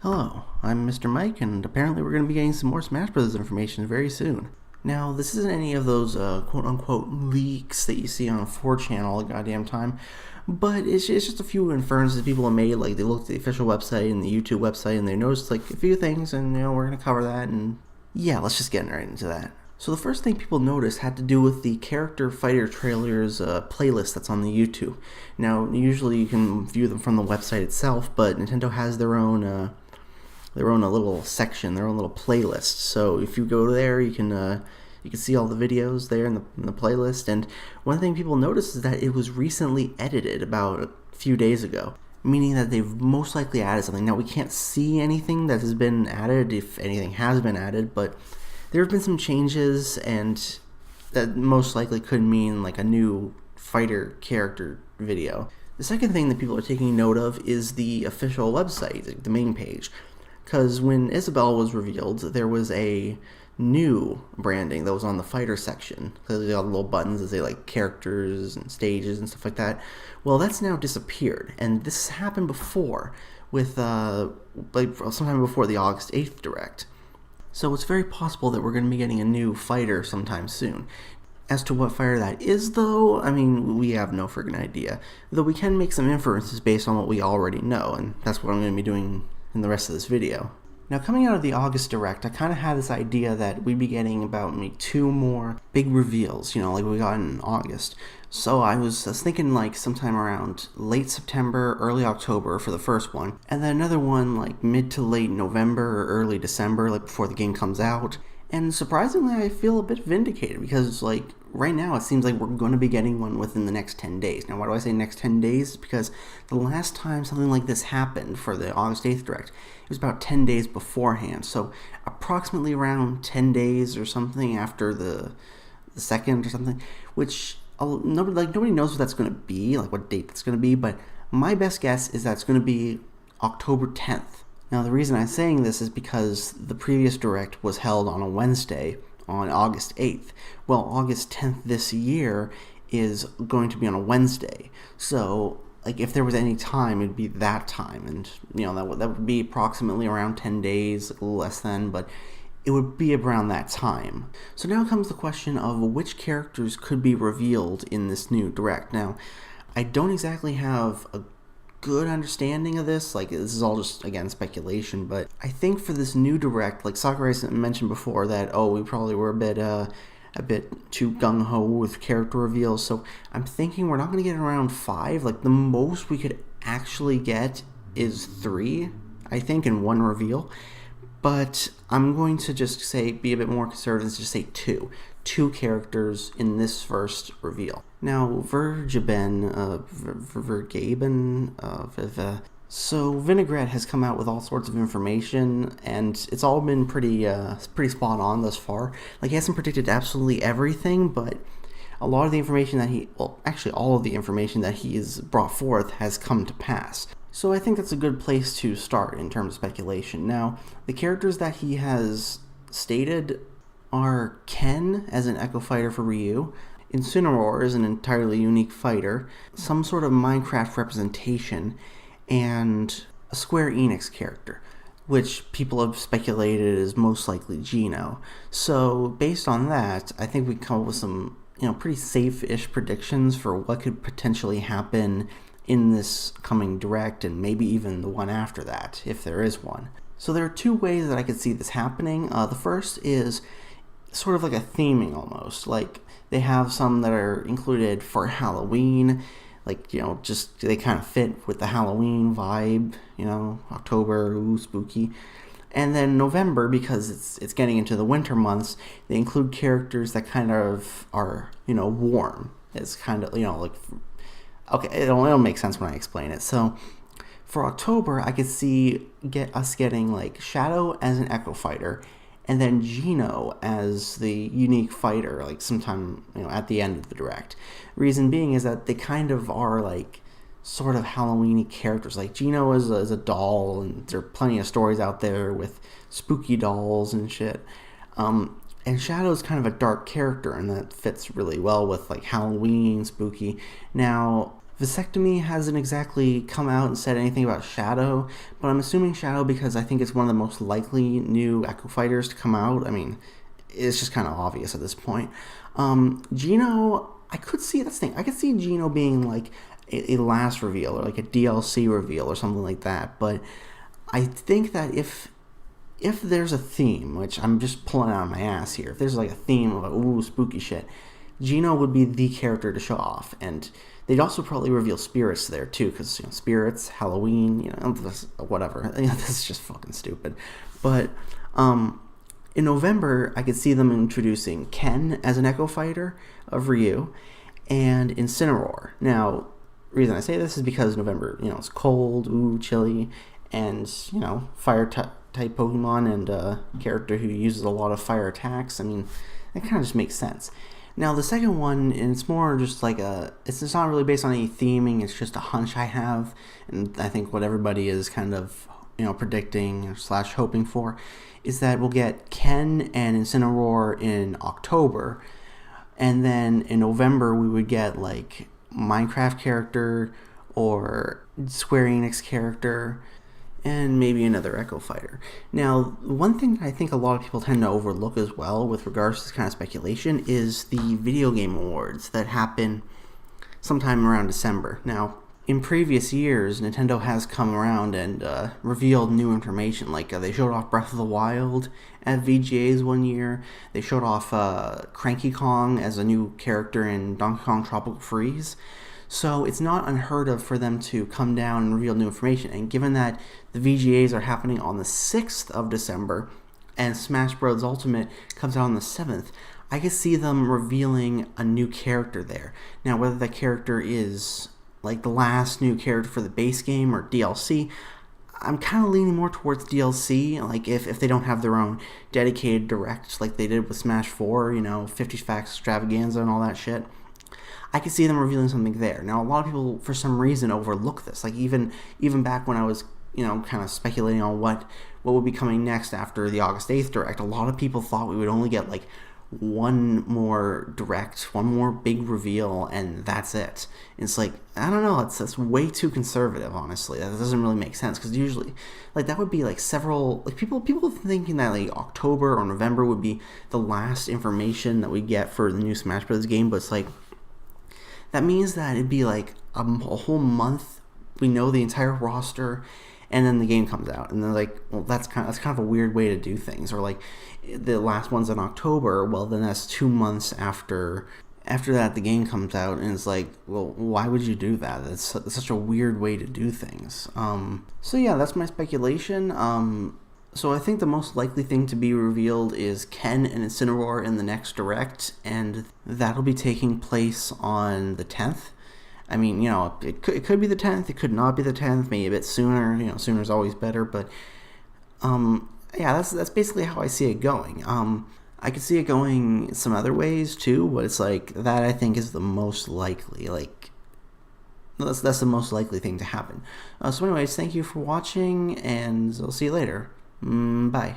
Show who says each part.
Speaker 1: Hello, I'm Mr. Mike, and apparently we're going to be getting some more Smash Bros. Information very soon. Now, this isn't any of those quote-unquote leaks that you see on 4chan all the goddamn time, but it's just a few inferences people have made. Like, they looked at the official website and the YouTube website, and they noticed, like, a few things, and, we're going to cover that, and yeah, let's just get right into that. So the first thing people noticed had to do with the Character Fighter Trailers playlist that's on the YouTube. Now, usually you can view them from the website itself, but Nintendo has their own little section, their own little playlist. So if you go there, you can see all the videos there in the playlist. And one thing people noticed is that it was recently edited about a few days ago, meaning that they've most likely added something. Now, we can't see anything that has been added, if anything has been added, but there have been some changes, and that most likely could mean like a new fighter character video. The second thing that people are taking note of is the official website, the main page. Because when Isabelle was revealed, there was a new branding that was on the fighter section. Because they got little buttons that say like characters and stages and stuff like that. Well, that's now disappeared, and this happened before with sometime before the August 8th Direct. So it's very possible that we're going to be getting a new fighter sometime soon. As to what fighter that is, though, I mean, we have no friggin' idea. Though we can make some inferences based on what we already know, and that's what I'm going to be doing in the rest of this video. Now, coming out of the August Direct, I kind of had this idea that we'd be getting about maybe 2 more big reveals, like we got in August. So I was thinking like sometime around late September, early October for the first one, and then another one like mid to late November or early December, like before the game comes out. And surprisingly, I feel a bit vindicated because, like, right now it seems like we're going to be getting one within the next 10 days. Now, why do I say next 10 days? Because the last time something like this happened for the August 8th Direct, it was about 10 days beforehand. So, approximately around 10 days or something after the second or something, which nobody knows what that's going to be, like what date that's going to be, but my best guess is that it's going to be October 10th. Now, the reason I'm saying this is because the previous Direct was held on a Wednesday on August 8th. Well, August 10th this year is going to be on a Wednesday. So, like, if there was any time, it'd be that time. And, that would be approximately around 10 days, a little less than, but it would be around that time. So now comes the question of which characters could be revealed in this new Direct. Now, I don't exactly have a good understanding of this. Like, this is all just, again, speculation, but I think for this new Direct, like Sakurai mentioned before that, we probably were a bit too gung-ho with character reveals, so I'm thinking we're not going to get around 5. Like, the most we could actually get is 3, I think, in one reveal, but I'm going to just be a bit more conservative and just say 2. 2 characters in this first reveal. Now, Vergaben, so Vinaigrette has come out with all sorts of information, and it's all been pretty spot on thus far. Like, he hasn't predicted absolutely everything, but a lot of the information all of the information that he has brought forth has come to pass. So I think that's a good place to start in terms of speculation. Now, the characters that he has stated are Ken as an Echo Fighter for Ryu, Incineroar is an entirely unique fighter, some sort of Minecraft representation, and a Square Enix character, which people have speculated is most likely Geno. So based on that, I think we can come up with some pretty safe-ish predictions for what could potentially happen in this coming Direct, and maybe even the one after that, if there is one. So there are 2 ways that I could see this happening. The first is sort of like a theming almost. Like, they have some that are included for Halloween, like, just they kind of fit with the Halloween vibe, October, ooh, spooky. And then November, because it's getting into the winter months, they include characters that kind of are, warm. It's kind of, like, okay, it'll make sense when I explain it. So, for October, I could get us getting, like, Shadow as an Echo Fighter, and then Geno as the unique fighter, like sometime, at the end of the Direct. Reason being is that they kind of are, like, sort of Halloween-y characters. Like, Geno is a doll, and there are plenty of stories out there with spooky dolls and shit. And Shadow's kind of a dark character, and that fits really well with, like, Halloween, spooky. Now, Vasectomy hasn't exactly come out and said anything about Shadow, but I'm assuming Shadow because I think it's one of the most likely new Echo Fighters to come out. I mean, it's just kind of obvious at this point. Gino, I could see, that's the thing, I could see Gino being like a last reveal or like a DLC reveal or something like that, but I think that if there's a theme, which I'm just pulling out of my ass here, if there's like a theme of like, ooh, spooky shit, Gino would be the character to show off, and they'd also probably reveal spirits there too, because spirits, Halloween, whatever. This is just fucking stupid. But in November, I could see them introducing Ken as an Echo Fighter of Ryu, and Incineroar. Now, the reason I say this is because November, it's cold, chilly, and fire type Pokemon and a character who uses a lot of fire attacks. I mean, that kind of just makes sense. Now, the second one, and it's more just like it's not really based on any theming, it's just a hunch I have, and I think what everybody is kind of, predicting / hoping for, is that we'll get Ken and Incineroar in October, and then in November we would get like Minecraft character or Square Enix character, and maybe another Echo Fighter. Now, one thing that I think a lot of people tend to overlook as well with regards to this kind of speculation is the video game awards that happen sometime around December. Now, in previous years, Nintendo has come around and revealed new information. Like, they showed off Breath of the Wild at VGAs one year. They showed off Cranky Kong as a new character in Donkey Kong Tropical Freeze. So it's not unheard of for them to come down and reveal new information. And given that the VGAs are happening on the 6th of December and Smash Bros. Ultimate comes out on the 7th, I could see them revealing a new character there. Now, whether that character is like the last new character for the base game or DLC, I'm kind of leaning more towards DLC, like if they don't have their own dedicated direct like they did with Smash 4, 50 Facts Extravaganza and all that shit. I could see them revealing something there. Now, a lot of people, for some reason, overlook this. Like, even back when I was, kind of speculating on what would be coming next after the August 8th Direct, a lot of people thought we would only get, like, one more Direct, one more big reveal, and that's it. It's like, I don't know, that's way too conservative, honestly. That doesn't really make sense, because usually, like, that would be, like, several, like, people thinking that, like, October or November would be the last information that we get for the new Smash Bros. Game, but it's like, that means that it'd be like a whole month. We know the entire roster, and then the game comes out, and they're like, well, that's kind of a weird way to do things. Or like the last one's in October. Well, then that's 2 months after that the game comes out, and it's like, well, why would you do that? It's such a weird way to do things. So yeah, that's my speculation. So I think the most likely thing to be revealed is Ken and Incineroar in the next Direct, and that'll be taking place on the 10th. I mean, it could be the 10th, it could not be the 10th, maybe a bit sooner. Sooner is always better, but yeah, that's basically how I see it going. I could see it going some other ways too, but it's like that I think is the most likely. Like, that's the most likely thing to happen. So anyways, thank you for watching, and I'll see you later. Bye.